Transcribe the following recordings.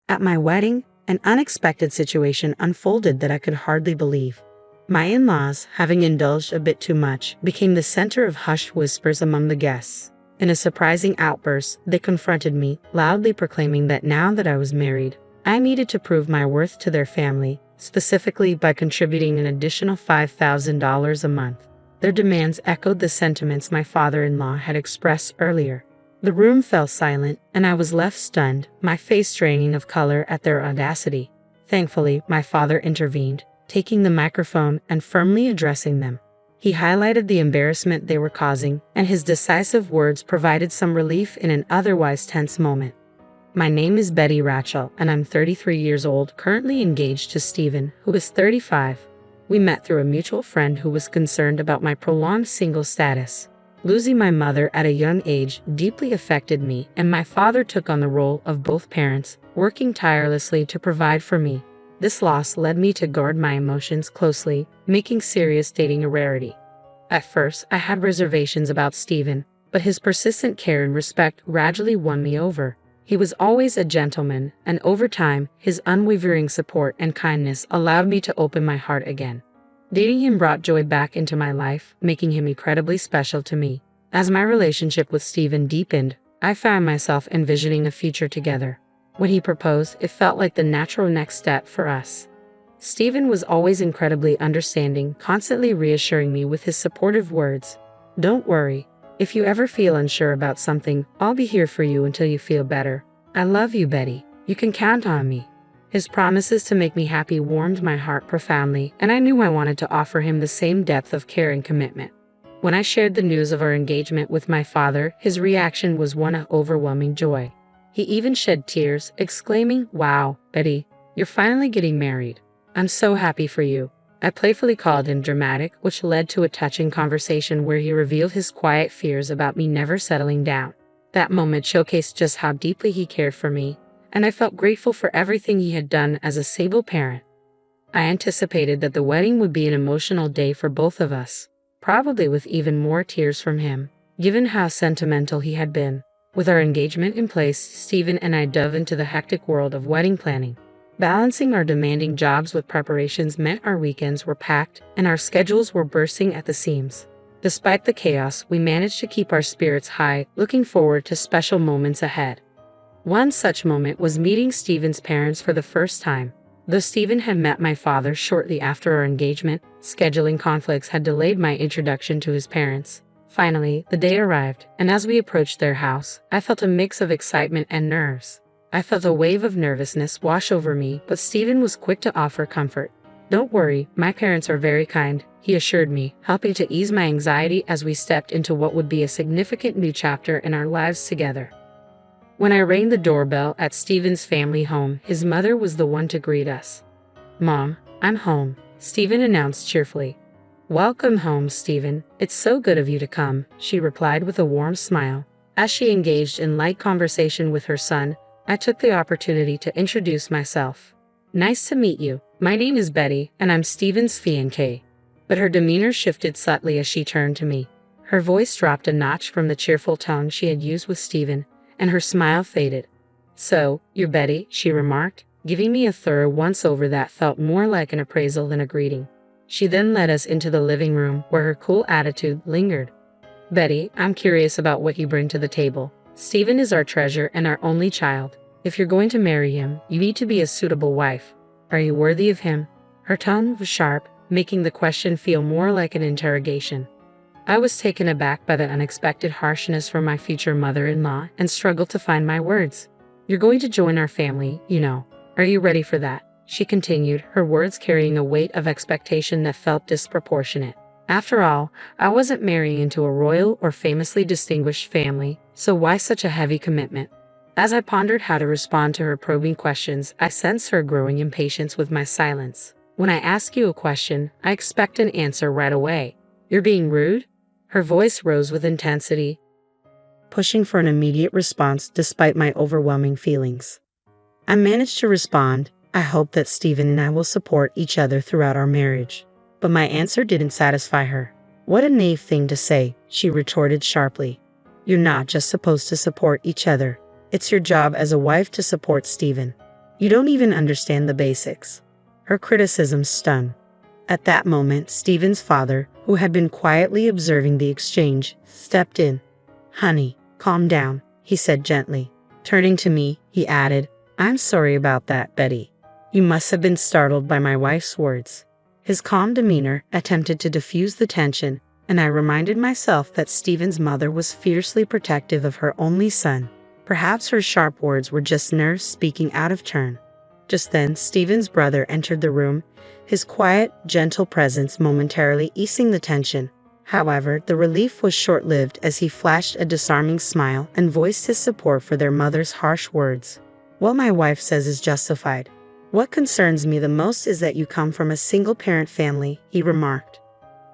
At my wedding, an unexpected situation unfolded that I could hardly believe. My in-laws, having indulged a bit too much, became the center of hushed whispers among the guests. In a surprising outburst, they confronted me, loudly proclaiming that now that I was married, I needed to prove my worth to their family, specifically by contributing an additional $5,000 a month. Their demands echoed the sentiments my father-in-law had expressed earlier. The room fell silent, and I was left stunned, my face draining of color at their audacity. Thankfully, my father intervened, taking the microphone and firmly addressing them. He highlighted the embarrassment they were causing, and his decisive words provided some relief in an otherwise tense moment. My name is Betty Rachel, and I'm 33 years old, currently engaged to Stephen, who is 35. We met through a mutual friend who was concerned about my prolonged single status. Losing my mother at a young age deeply affected me, and my father took on the role of both parents, working tirelessly to provide for me. This loss led me to guard my emotions closely, making serious dating a rarity. At first, I had reservations about Stephen, but his persistent care and respect gradually won me over. He was always a gentleman, and over time, his unwavering support and kindness allowed me to open my heart again. Dating him brought joy back into my life, making him incredibly special to me. As my relationship with Stephen deepened, I found myself envisioning a future together. When he proposed, it felt like the natural next step for us. Stephen was always incredibly understanding, constantly reassuring me with his supportive words. "Don't worry. If you ever feel unsure about something, I'll be here for you until you feel better. I love you, Betty. You can count on me." His promises to make me happy warmed my heart profoundly, and I knew I wanted to offer him the same depth of care and commitment. When I shared the news of our engagement with my father, his reaction was one of overwhelming joy. He even shed tears, exclaiming, "Wow, Betty, you're finally getting married. I'm so happy for you." I playfully called him dramatic, which led to a touching conversation where he revealed his quiet fears about me never settling down. That moment showcased just how deeply he cared for me, and I felt grateful for everything he had done as a stable parent. I anticipated that the wedding would be an emotional day for both of us, probably with even more tears from him, given how sentimental he had been. With our engagement in place, Stephen and I dove into the hectic world of wedding planning. Balancing our demanding jobs with preparations meant our weekends were packed and our schedules were bursting at the seams. Despite the chaos, we managed to keep our spirits high, looking forward to special moments ahead. One such moment was meeting Stephen's parents for the first time. Though Stephen had met my father shortly after our engagement, scheduling conflicts had delayed my introduction to his parents. Finally, the day arrived, and as we approached their house, I felt a mix of excitement and nerves. I felt a wave of nervousness wash over me, but Stephen was quick to offer comfort. "Don't worry, my parents are very kind," he assured me, helping to ease my anxiety as we stepped into what would be a significant new chapter in our lives together. When I rang the doorbell at Stephen's family home, his mother was the one to greet us. "Mom, I'm home," Stephen announced cheerfully. "Welcome home, Stephen. It's so good of you to come," she replied with a warm smile. As she engaged in light conversation with her son, I took the opportunity to introduce myself. "Nice to meet you. My name is Betty, and I'm Stephen's fiancée." But her demeanor shifted subtly as she turned to me. Her voice dropped a notch from the cheerful tone she had used with Stephen, and her smile faded. "So, you're Betty," she remarked, giving me a thorough once-over that felt more like an appraisal than a greeting. She then led us into the living room, where her cool attitude lingered. "Betty, I'm curious about what you bring to the table. Stephen is our treasure and our only child. If you're going to marry him, you need to be a suitable wife. Are you worthy of him?" Her tone was sharp, making the question feel more like an interrogation. I was taken aback by the unexpected harshness from my future mother-in-law and struggled to find my words. "You're going to join our family, you know. Are you ready for that?" she continued, her words carrying a weight of expectation that felt disproportionate. After all, I wasn't marrying into a royal or famously distinguished family, so why such a heavy commitment? As I pondered how to respond to her probing questions, I sensed her growing impatience with my silence. "When I ask you a question, I expect an answer right away. You're being rude?" Her voice rose with intensity, pushing for an immediate response despite my overwhelming feelings. I managed to respond, "I hope that Stephen and I will support each other throughout our marriage." But my answer didn't satisfy her. "What a naive thing to say," she retorted sharply. "You're not just supposed to support each other. It's your job as a wife to support Stephen." You don't even understand the basics." Her criticism stung. At that moment, Stephen's father, who had been quietly observing the exchange, stepped in. "Honey, calm down," he said gently. Turning to me, he added, "I'm sorry about that, Betty. You must have been startled by my wife's words." His calm demeanor attempted to diffuse the tension, and I reminded myself that Stephen's mother was fiercely protective of her only son. Perhaps her sharp words were just nerves speaking out of turn. Just then, Stephen's brother entered the room, his quiet, gentle presence momentarily easing the tension. However, the relief was short-lived as he flashed a disarming smile and voiced his support for their mother's harsh words. "What my wife says is justified. What concerns me the most is that you come from a single-parent family," he remarked.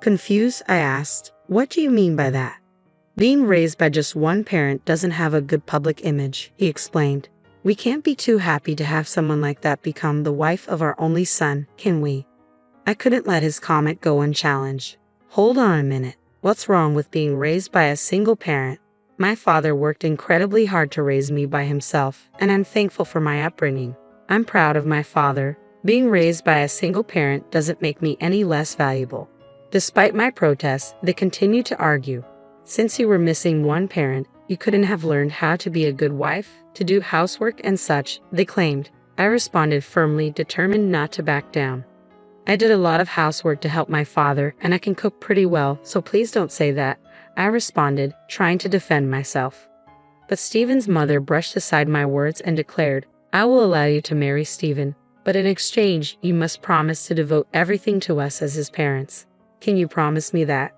Confused, I asked, "What do you mean by that?" "Being raised by just one parent doesn't have a good public image," he explained. "We can't be too happy to have someone like that become the wife of our only son, can we?" I couldn't let his comment go unchallenged. "Hold on a minute. What's wrong with being raised by a single parent? My father worked incredibly hard to raise me by himself, and I'm thankful for my upbringing. I'm proud of my father. Being raised by a single parent doesn't make me any less valuable." Despite my protests, they continued to argue. Since you were missing one parent, you couldn't have learned how to be a good wife, to do housework and such, they claimed. I responded firmly, determined not to back down. "I did a lot of housework to help my father, and I can cook pretty well, so please don't say that," I responded, trying to defend myself. But Stephen's mother brushed aside my words and declared, "I will allow you to marry Stephen, but in exchange, you must promise to devote everything to us as his parents. Can you promise me that?"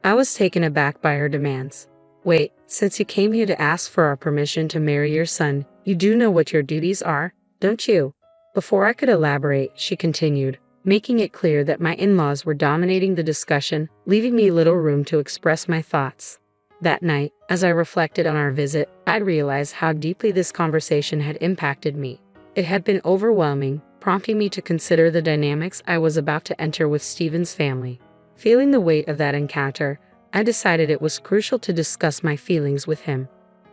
I was taken aback by her demands. "Wait, since you came here to ask for our permission to marry your son, you do know what your duties are, don't you?" Before I could elaborate, she continued, making it clear that my in-laws were dominating the discussion, leaving me little room to express my thoughts. That night, as I reflected on our visit, I realized how deeply this conversation had impacted me. It had been overwhelming, prompting me to consider the dynamics I was about to enter with Stephen's family. Feeling the weight of that encounter, I decided it was crucial to discuss my feelings with him.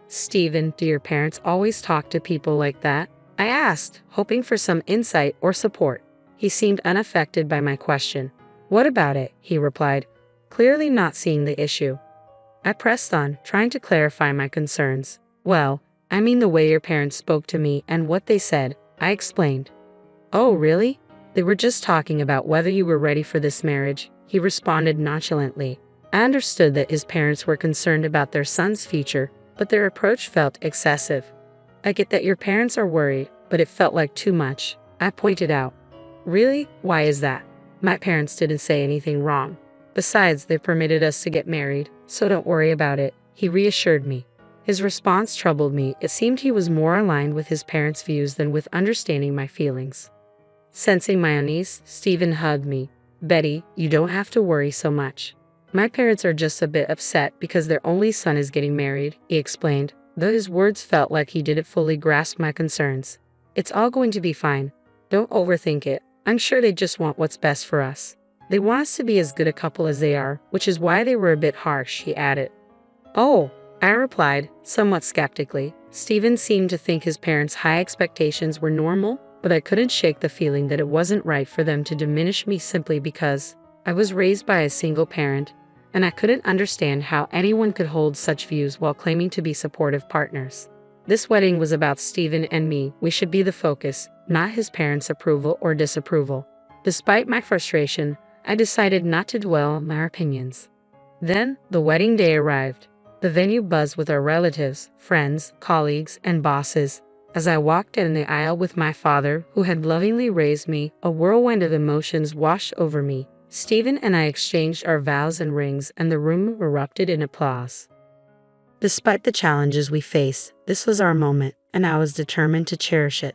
"Stephen, do your parents always talk to people like that?" I asked, hoping for some insight or support. He seemed unaffected by my question. "What about it?" he replied, clearly not seeing the issue. I pressed on, trying to clarify my concerns. "Well, I mean the way your parents spoke to me and what they said," I explained. "Oh, really? They were just talking about whether you were ready for this marriage," he responded nonchalantly. I understood that his parents were concerned about their son's future, but their approach felt excessive. "I get that your parents are worried, but it felt like too much," I pointed out. "Really? Why is that?" "My parents didn't say anything wrong. Besides, they permitted us to get married, so don't worry about it," he reassured me. His response troubled me. It seemed he was more aligned with his parents' views than with understanding my feelings. Sensing my unease, Stephen hugged me. "Betty, you don't have to worry so much. My parents are just a bit upset because their only son is getting married," he explained, though his words felt like he didn't fully grasp my concerns. "It's all going to be fine. Don't overthink it. I'm sure they just want what's best for us. They want us to be as good a couple as they are, which is why they were a bit harsh," he added. "Oh," I replied, somewhat skeptically. Stephen seemed to think his parents' high expectations were normal, but I couldn't shake the feeling that it wasn't right for them to diminish me simply because I was raised by a single parent, and I couldn't understand how anyone could hold such views while claiming to be supportive partners. This wedding was about Stephen and me. We should be the focus, not his parents' approval or disapproval. Despite my frustration, I decided not to dwell on my opinions. Then, the wedding day arrived. The venue buzzed with our relatives, friends, colleagues, and bosses. As I walked down the aisle with my father, who had lovingly raised me, a whirlwind of emotions washed over me. Stephen and I exchanged our vows and rings, and the room erupted in applause. Despite the challenges we faced, this was our moment, and I was determined to cherish it.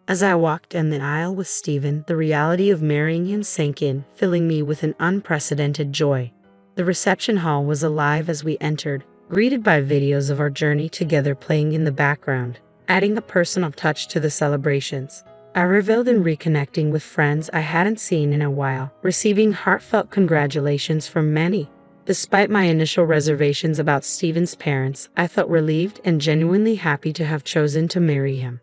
As I walked down the aisle with Stephen, the reality of marrying him sank in, filling me with an unprecedented joy. The reception hall was alive as we entered, greeted by videos of our journey together playing in the background, adding a personal touch to the celebrations. I reveled in reconnecting with friends I hadn't seen in a while, receiving heartfelt congratulations from many. Despite my initial reservations about Stephen's parents, I felt relieved and genuinely happy to have chosen to marry him.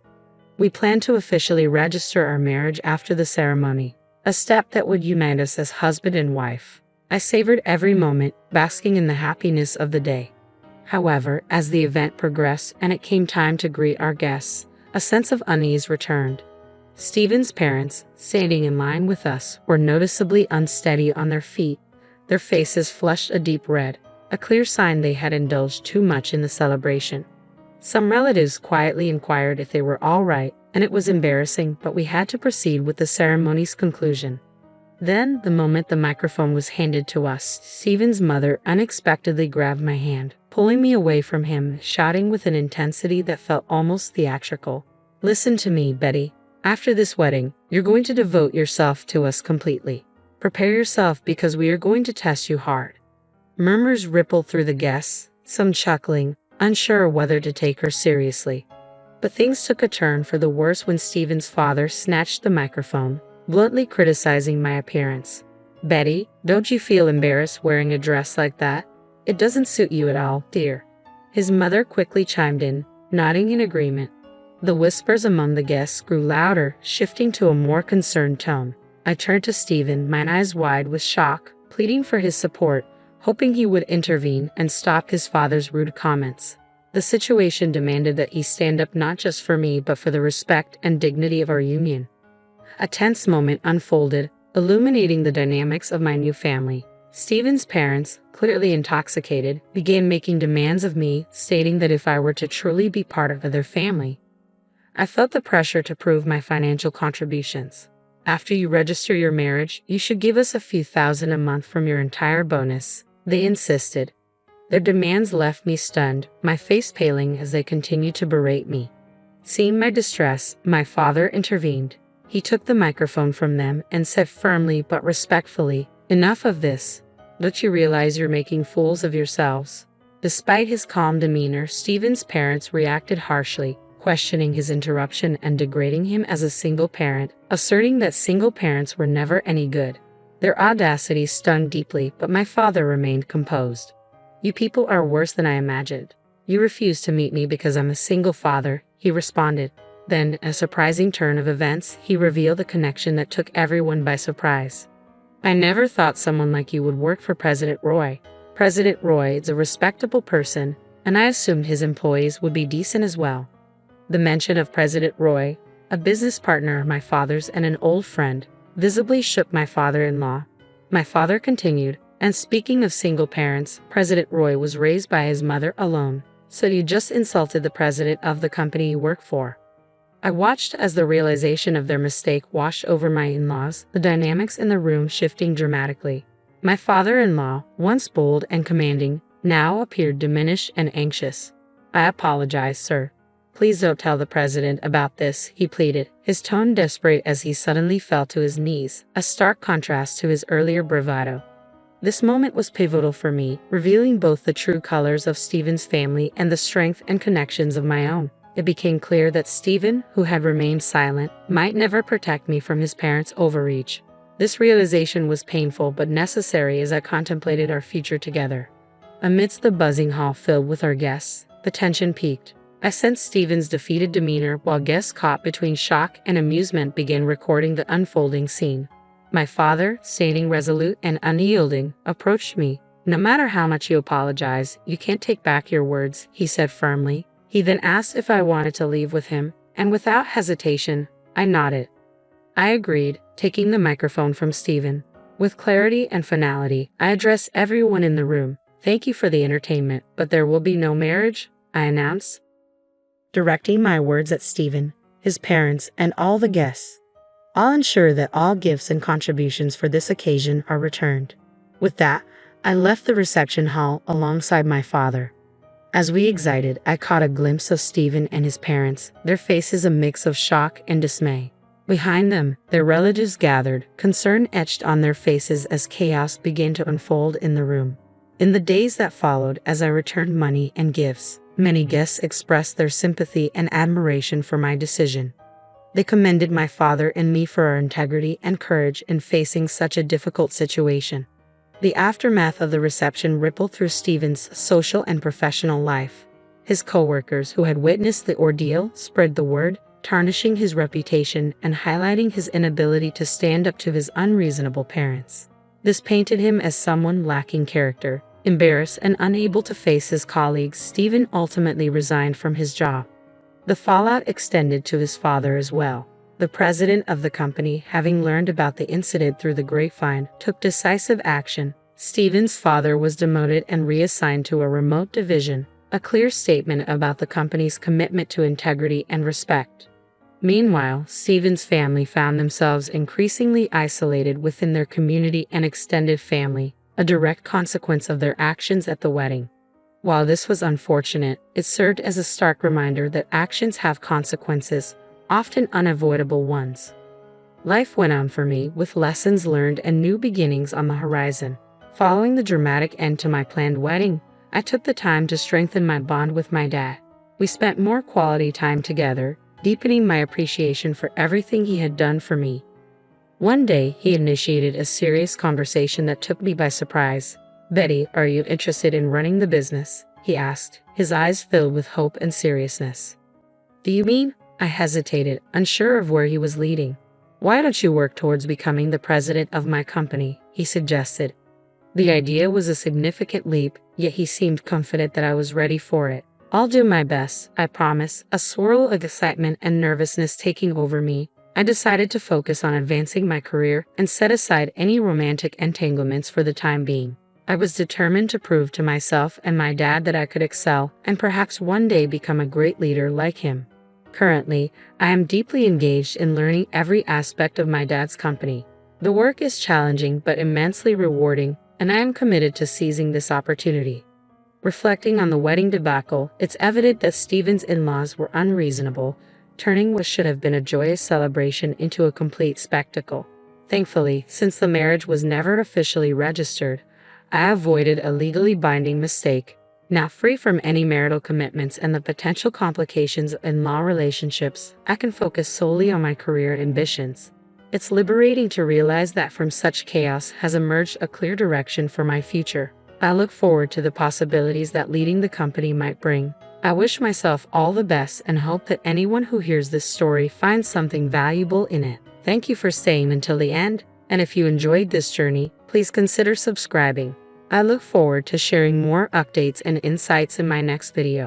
We planned to officially register our marriage after the ceremony, a step that would unite us as husband and wife. I savored every moment, basking in the happiness of the day. However, as the event progressed and it came time to greet our guests, a sense of unease returned. Stephen's parents, standing in line with us, were noticeably unsteady on their feet, their faces flushed a deep red, a clear sign they had indulged too much in the celebration. Some relatives quietly inquired if they were all right, and it was embarrassing, but we had to proceed with the ceremony's conclusion. Then, the moment the microphone was handed to us, Stephen's mother unexpectedly grabbed my hand, pulling me away from him, shouting with an intensity that felt almost theatrical. "Listen to me, Betty. After this wedding, you're going to devote yourself to us completely. Prepare yourself because we are going to test you hard." Murmurs rippled through the guests, some chuckling, unsure whether to take her seriously. But things took a turn for the worse when Stephen's father snatched the microphone, bluntly criticizing my appearance. "Betty, don't you feel embarrassed wearing a dress like that? It doesn't suit you at all, dear." His mother quickly chimed in, nodding in agreement. The whispers among the guests grew louder, shifting to a more concerned tone. I turned to Stephen, my eyes wide with shock, pleading for his support, hoping he would intervene and stop his father's rude comments. The situation demanded that he stand up not just for me but for the respect and dignity of our union. A tense moment unfolded, illuminating the dynamics of my new family. Stephen's parents, clearly intoxicated, began making demands of me, stating that if I were to truly be part of their family, I felt the pressure to prove my financial contributions. "After you register your marriage, you should give us a few thousand a month from your entire bonus," they insisted. Their demands left me stunned, my face paling as they continued to berate me. Seeing my distress, my father intervened. He took the microphone from them and said firmly but respectfully, "Enough of this. Don't you realize you're making fools of yourselves?" Despite his calm demeanor, Stephen's parents reacted harshly, questioning his interruption and degrading him as a single parent, asserting that single parents were never any good. Their audacity stung deeply, but my father remained composed. "You people are worse than I imagined. You refuse to meet me because I'm a single father," he responded. Then, a surprising turn of events, he revealed a connection that took everyone by surprise. "I never thought someone like you would work for President Roy. President Roy is a respectable person, and I assumed his employees would be decent as well." The mention of President Roy, a business partner of my father's and an old friend, visibly shook my father-in-law. My father continued, "And speaking of single parents, President Roy was raised by his mother alone, so you just insulted the president of the company you work for." I watched as the realization of their mistake washed over my in-laws, the dynamics in the room shifting dramatically. My father-in-law, once bold and commanding, now appeared diminished and anxious. "I apologize, sir. Please don't tell the president about this," he pleaded, his tone desperate as he suddenly fell to his knees, a stark contrast to his earlier bravado. This moment was pivotal for me, revealing both the true colors of Stephen's family and the strength and connections of my own. It became clear that Stephen, who had remained silent, might never protect me from his parents' overreach. This realization was painful but necessary as I contemplated our future together. Amidst the buzzing hall filled with our guests, the tension peaked. I sensed Stephen's defeated demeanor while guests caught between shock and amusement began recording the unfolding scene. My father, standing resolute and unyielding, approached me. "No matter how much you apologize, you can't take back your words," he said firmly. He then asked if I wanted to leave with him, and without hesitation, I nodded. I agreed, taking the microphone from Stephen. With clarity and finality, I addressed everyone in the room. "Thank you for the entertainment, but there will be no marriage," I announced, directing my words at Stephen, his parents, and all the guests. "I'll ensure that all gifts and contributions for this occasion are returned." With that, I left the reception hall alongside my father. As we exited, I caught a glimpse of Stephen and his parents, their faces a mix of shock and dismay. Behind them, their relatives gathered, concern etched on their faces as chaos began to unfold in the room. In the days that followed, as I returned money and gifts, many guests expressed their sympathy and admiration for my decision. They commended my father and me for our integrity and courage in facing such a difficult situation. The aftermath of the reception rippled through Stephen's social and professional life. His co-workers who had witnessed the ordeal spread the word, tarnishing his reputation and highlighting his inability to stand up to his unreasonable parents. This painted him as someone lacking character. Embarrassed and unable to face his colleagues, Stephen ultimately resigned from his job. The fallout extended to his father as well. The president of the company, having learned about the incident through the grapevine, took decisive action. Stephen's father was demoted and reassigned to a remote division, a clear statement about the company's commitment to integrity and respect. Meanwhile, Stephen's family found themselves increasingly isolated within their community and extended family, a direct consequence of their actions at the wedding. While this was unfortunate, it served as a stark reminder that actions have consequences, often unavoidable ones. Life went on for me, with lessons learned and new beginnings on the horizon. Following the dramatic end to my planned wedding, I took the time to strengthen my bond with my dad. We spent more quality time together, deepening my appreciation for everything he had done for me. One day, he initiated a serious conversation that took me by surprise. "Betty, are you interested in running the business?" he asked, his eyes filled with hope and seriousness. "Do you mean?" I hesitated, unsure of where he was leading. "Why don't you work towards becoming the president of my company?" he suggested. The idea was a significant leap, yet he seemed confident that I was ready for it. "I'll do my best, I promise." A swirl of excitement and nervousness taking over me, I decided to focus on advancing my career and set aside any romantic entanglements for the time being. I was determined to prove to myself and my dad that I could excel and perhaps one day become a great leader like him. Currently, I am deeply engaged in learning every aspect of my dad's company. The work is challenging but immensely rewarding, and I am committed to seizing this opportunity. Reflecting on the wedding debacle, it's evident that Stephen's in-laws were unreasonable, turning what should have been a joyous celebration into a complete spectacle. Thankfully, since the marriage was never officially registered, I avoided a legally binding mistake. Now free from any marital commitments and the potential complications of in-law relationships, I can focus solely on my career ambitions. It's liberating to realize that from such chaos has emerged a clear direction for my future. I look forward to the possibilities that leading the company might bring. I wish myself all the best and hope that anyone who hears this story finds something valuable in it. Thank you for staying until the end, and if you enjoyed this journey, please consider subscribing. I look forward to sharing more updates and insights in my next video.